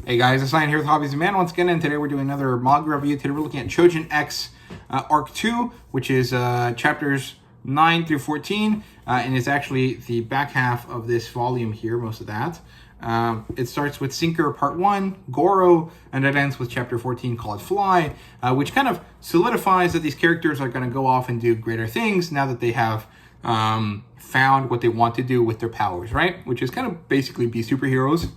Hey guys, it's Ryan here with HobbiesofaMan once again, and today we're doing another manga review. Today we're looking at Choujin X Arc 2, which is chapters 9 through 14, and it's actually the back half of this volume here, most of that. It starts with Sinker Part 1, Goro, and it ends with Chapter 14 called Fly, which kind of solidifies that these characters are going to go off and do greater things now that they have found what they want to do with their powers, right? Which is kind of basically be superheroes.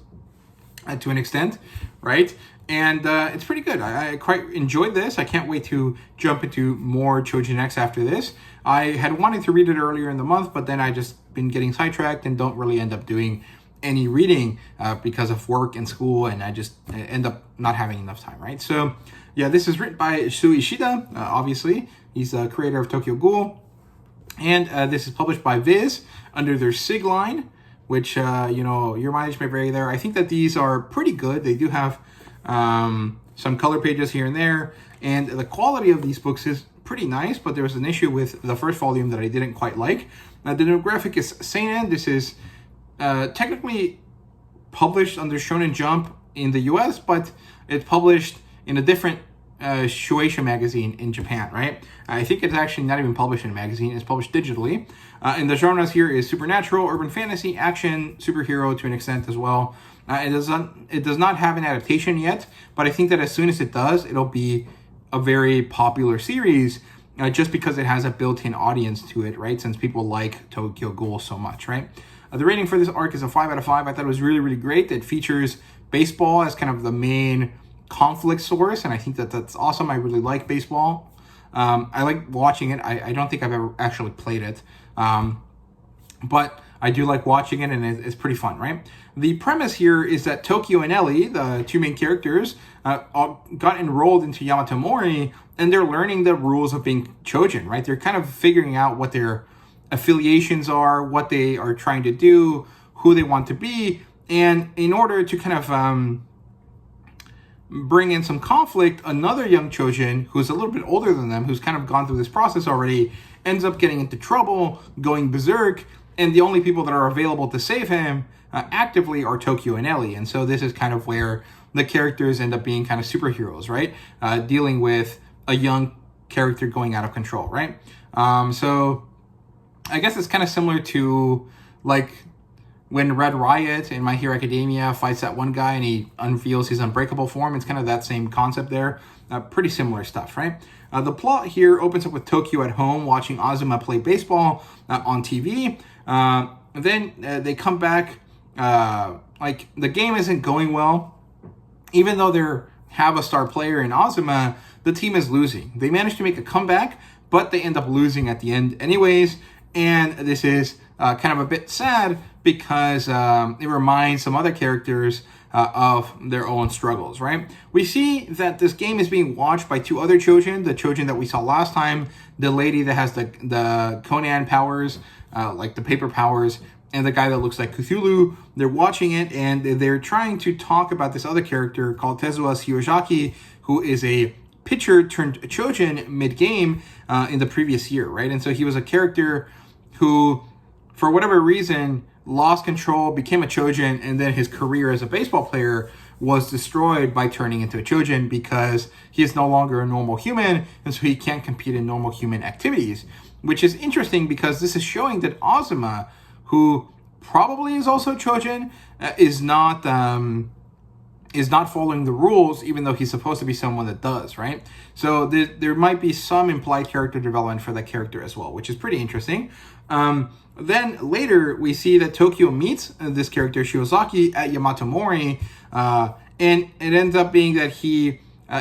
To an extent, right? And it's pretty good. I quite enjoyed this. I can't wait to jump into more Choujin X after this. I had wanted to read it earlier in the month, but then I just been getting sidetracked and don't really end up doing any reading because of work and school, and I just end up not having enough time, right? So yeah, this is written by Shu Ishida, obviously. He's the creator of Tokyo Ghoul. And this is published by Viz under their SIG line, which, your mileage may vary there. I think that these are pretty good. They do have some color pages here and there, and the quality of these books is pretty nice, but there was an issue with the first volume that I didn't quite like. Now, the demographic is seinen. This is technically published under Shonen Jump in the US, but it's published in a different Shueisha magazine in Japan, right? I think it's actually not even published in a magazine. It's published digitally. And the genres here is supernatural, urban fantasy, action, superhero to an extent as well. It does not have an adaptation yet, but I think that as soon as it does, it'll be a very popular series just because it has a built-in audience to it, right? Since people like Tokyo Ghoul so much, right? The rating for this arc is a 5 out of 5. I thought it was really, really great. It features baseball as kind of the main conflict source, and I think that that's awesome. I really like baseball. I like watching it. I don't think I've ever actually played it, but I do like watching it, and it's pretty fun, right? The premise here is that Tokyo and Ellie, the two main characters, got enrolled into Yamato Mori, and they're learning the rules of being Choujin, right? They're kind of figuring out what their affiliations are, what they are trying to do, who they want to be, and in order to kind of bring in some conflict, another young Choujin, who's a little bit older than them, who's kind of gone through this process already, ends up getting into trouble, going berserk, and the only people that are available to save him actively are Tokyo and Ellie. And so this is kind of where the characters end up being kind of superheroes, right? Dealing with a young character going out of control, right? So I guess it's kind of similar to like when Red Riot in My Hero Academia fights that one guy and he unveils his unbreakable form. It's kind of that same concept there. Pretty similar stuff, right? The plot here opens up with Tokyo at home watching Azuma play baseball on TV. Then they come back, like the game isn't going well. Even though they have a star player in Azuma, the team is losing. They manage to make a comeback, but they end up losing at the end anyways. And this is kind of a bit sad because it reminds some other characters of their own struggles, right? We see that this game is being watched by two other Choujin, the Choujin that we saw last time, the lady that has the Conan powers, like the paper powers, and the guy that looks like Cthulhu. They're watching it, and they're trying to talk about this other character called Tezuo Shiozaki, who is a pitcher turned Choujin mid-game in the previous year, right? And so he was a character who, for whatever reason, lost control, became a Choujin, and then his career as a baseball player was destroyed by turning into a Choujin because he is no longer a normal human, and so he can't compete in normal human activities. Which is interesting because this is showing that Azuma, who probably is also Choujin, is not following the rules, even though he's supposed to be someone that does, right? So there might be some implied character development for that character as well, which is pretty interesting. Then later, we see that Tokyo meets this character, Shiozaki, at Yamato Mori, and it ends up being that he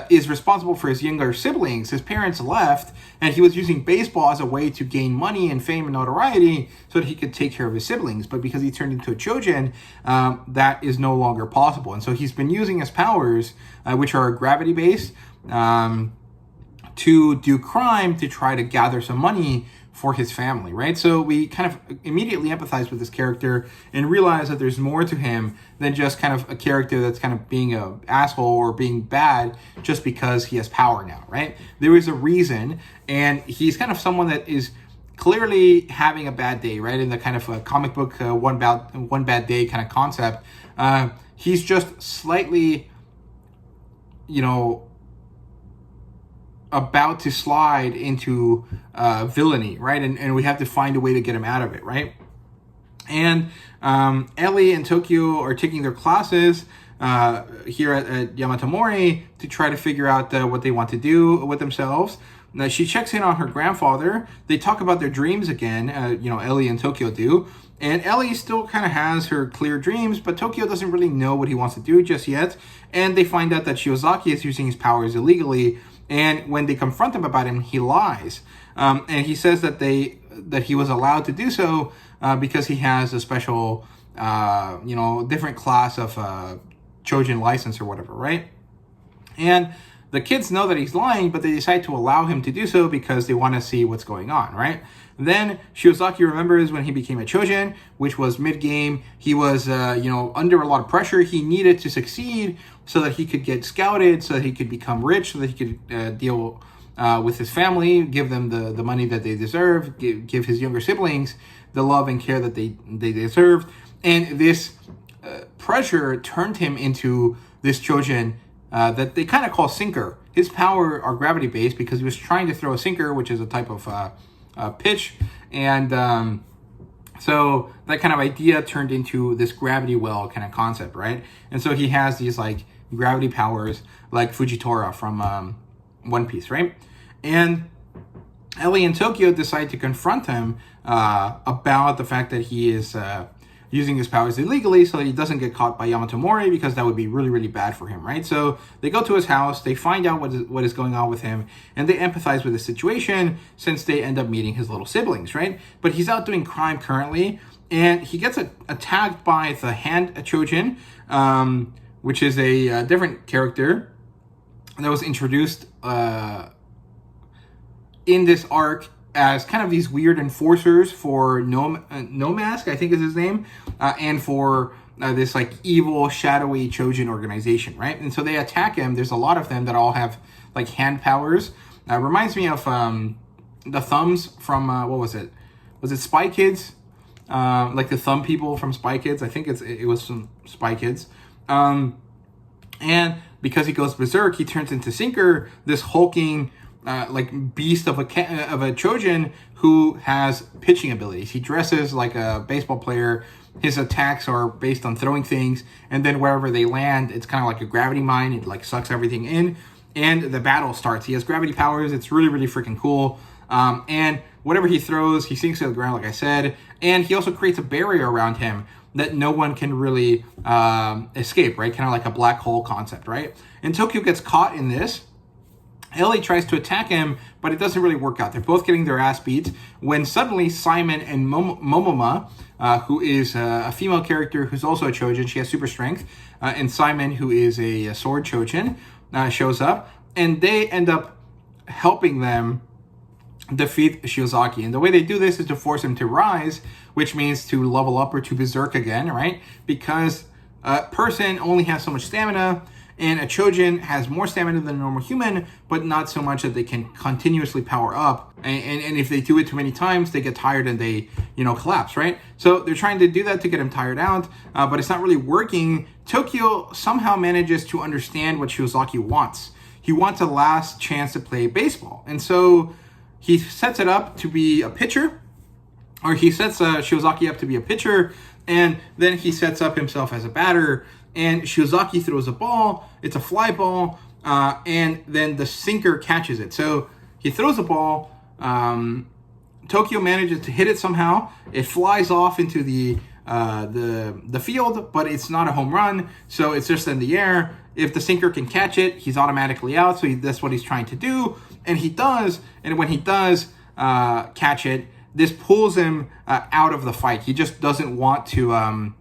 is responsible for his younger siblings. His parents left, and he was using baseball as a way to gain money and fame and notoriety so that he could take care of his siblings. But because he turned into a Choujin, that is no longer possible. And so he's been using his powers, which are gravity-based, to do crime to try to gather some money for his family, right? So we kind of immediately empathize with this character and realize that there's more to him than just kind of a character that's kind of being an asshole or being bad just because he has power now, right? There is a reason, and he's kind of someone that is clearly having a bad day, right? In the kind of a comic book one bad day kind of concept. He's just slightly you know, about to slide into villainy, right? And we have to find a way to get him out of it, right? And Ellie and Tokyo are taking their classes here at Yamatomori to try to figure out what they want to do with themselves. Now, she checks in on her grandfather. They talk about their dreams again, Ellie and Tokyo do. And Ellie still kind of has her clear dreams, but Tokyo doesn't really know what he wants to do just yet. And they find out that Shiozaki is using his powers illegally. And when they confront him about him, he lies. And he says that he was allowed to do so because he has a special, different class of Choujin license or whatever, right? And the kids know that he's lying, but they decide to allow him to do so because they want to see what's going on, right? Then Shiozaki remembers when he became a Choujin, which was mid-game. He was, under a lot of pressure. He needed to succeed so that he could get scouted, so that he could become rich, so that he could deal with his family, give them the money that they deserve, give his younger siblings the love and care that they deserved. And this pressure turned him into this Choujin that they kind of call sinker. His power are gravity-based because he was trying to throw a sinker, which is a type of pitch. And so that kind of idea turned into this gravity well kind of concept, right? And so he has these like gravity powers like Fujitora from One Piece, right? And Ellie and Tokyo decide to confront him about the fact that he is using his powers illegally so that he doesn't get caught by Yamatomori, because that would be really, really bad for him, right? So they go to his house, they find out what is going on with him, and they empathize with the situation since they end up meeting his little siblings, right? But he's out doing crime currently, and he gets attacked by the Hand Choujin, which is a different character that was introduced in this arc as kind of these weird enforcers for No Mask, I think is his name, and for this like evil, shadowy Choujin organization, right? And so they attack him. There's a lot of them that all have like hand powers. Reminds me of the thumbs from, what was it? Was it Spy Kids? Like the thumb people from Spy Kids. I think it was some Spy Kids. And because he goes berserk, he turns into Sinker, this hulking like beast of a Choujin who has pitching abilities. He dresses like a baseball player. His attacks are based on throwing things, and then wherever they land, it's kind of like a gravity mine. It like sucks everything in, and the battle starts. He has gravity powers. It's really, really freaking cool. And whatever he throws, he sinks to the ground, like I said. And he also creates a barrier around him that no one can really escape, right? Kind of like a black hole concept, right? And Tokyo gets caught in this. Ellie tries to attack him, but it doesn't really work out. They're both getting their ass beat when suddenly Simon and Momoma, who is a female character who's also a Choujin, she has super strength, and Simon, who is a sword Choujin, shows up, and they end up helping them defeat Shiozaki. And the way they do this is to force him to rise, which means to level up or to berserk again, right? Because a person only has so much stamina, and a Choujin has more stamina than a normal human, but not so much that they can continuously power up. And if they do it too many times, they get tired and they, collapse, right? So they're trying to do that to get him tired out, but it's not really working. Tokyo somehow manages to understand what Shiozaki wants. He wants a last chance to play baseball. And so he sets it up to be a pitcher, or he sets Shiozaki up to be a pitcher, and then he sets up himself as a batter. And Shiozaki throws a ball, it's a fly ball, and then the sinker catches it. So he throws a ball, Tokyo manages to hit it somehow, it flies off into the field, but it's not a home run, so it's just in the air. If the sinker can catch it, he's automatically out, so that's what he's trying to do, and he does, and when he does catch it, this pulls him out of the fight. He just doesn't want to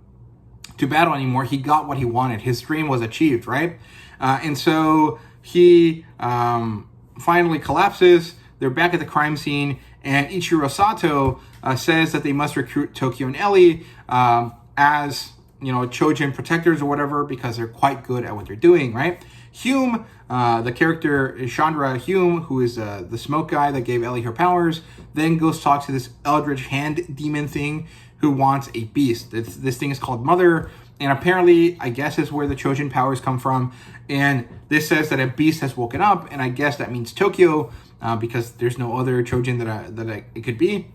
battle anymore. He got what he wanted. His dream was achieved, right? And so he finally collapses. They're back at the crime scene, and Ichiro Sato says that they must recruit Tokyo and Ellie as Choujin protectors or whatever, because they're quite good at what they're doing, right? Hume, the character Chandra Hume, who is the smoke guy that gave Ellie her powers, then goes talk to this eldritch hand demon thing who wants a beast. This thing is called Mother, And apparently, I guess is where the Choujin powers come from. And this says that a beast has woken up, and I guess that means Tokyo, because there's no other Choujin that it could be.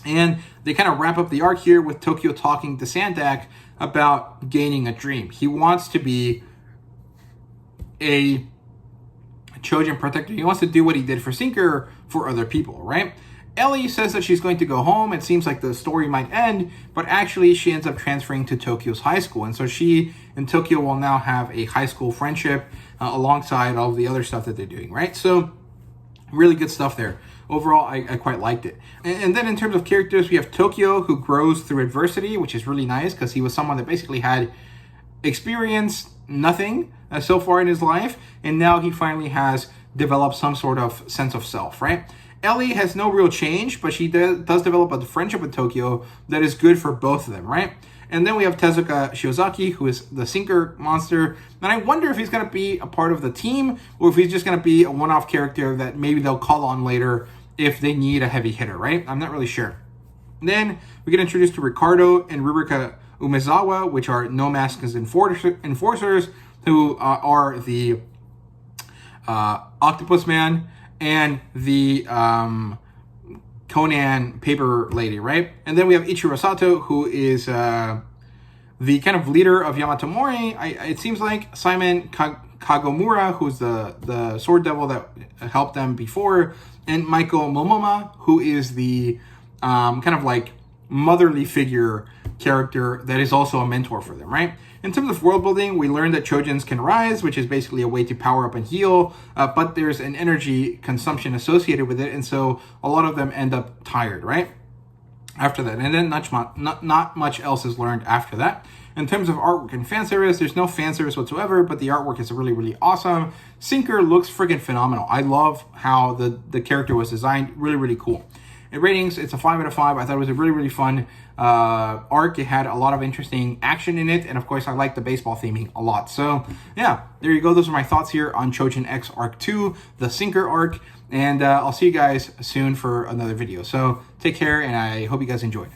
And they kind of wrap up the arc here with Tokyo talking to Sandak about gaining a dream. He wants to be a Choujin protector. He wants to do what he did for Sinker for other people, right? Ellie says that she's going to go home. It seems like the story might end, but actually she ends up transferring to Tokyo's high school. And so she and Tokyo will now have a high school friendship alongside all of the other stuff that they're doing, right? So really good stuff there. Overall, I quite liked it. And then in terms of characters, we have Tokyo, who grows through adversity, which is really nice because he was someone that basically had experienced nothing so far in his life, and now he finally has developed some sort of sense of self, right? Ellie has no real change, but she does develop a friendship with Tokyo that is good for both of them, right? And then we have Tezuka Shiozaki, who is the Sinker monster. And I wonder if he's going to be a part of the team, or if he's just going to be a one-off character that maybe they'll call on later if they need a heavy hitter, right? I'm not really sure. Then we get introduced to Ricardo and Rubrika Umezawa, which are No Mask's enforcers, who are the Octopus Man and the Conan paper lady, right? And then we have Ichiro Sato, who is the kind of leader of Yamato Mori. It seems like Simon Kagomura, who's the sword devil that helped them before, and Michael Momoma, who is the kind of like motherly figure character that is also a mentor for them, right? In terms of world building, we learned that Choujins can rise, which is basically a way to power up and heal, but there's an energy consumption associated with it, and so a lot of them end up tired, right? After that, and then not much else is learned after that. In terms of artwork and fan service, there's no fan service whatsoever, but the artwork is really, really awesome. Sinker looks freaking phenomenal. I love how the character was designed. Really, really cool. In ratings, it's a 5 out of 5. I thought it was a really, really fun arc. It had a lot of interesting action in it, and of course, I like the baseball theming a lot. So, yeah, there you go. Those are my thoughts here on Choujin X Arc 2, the Sinker arc, and I'll see you guys soon for another video. So, take care, and I hope you guys enjoyed.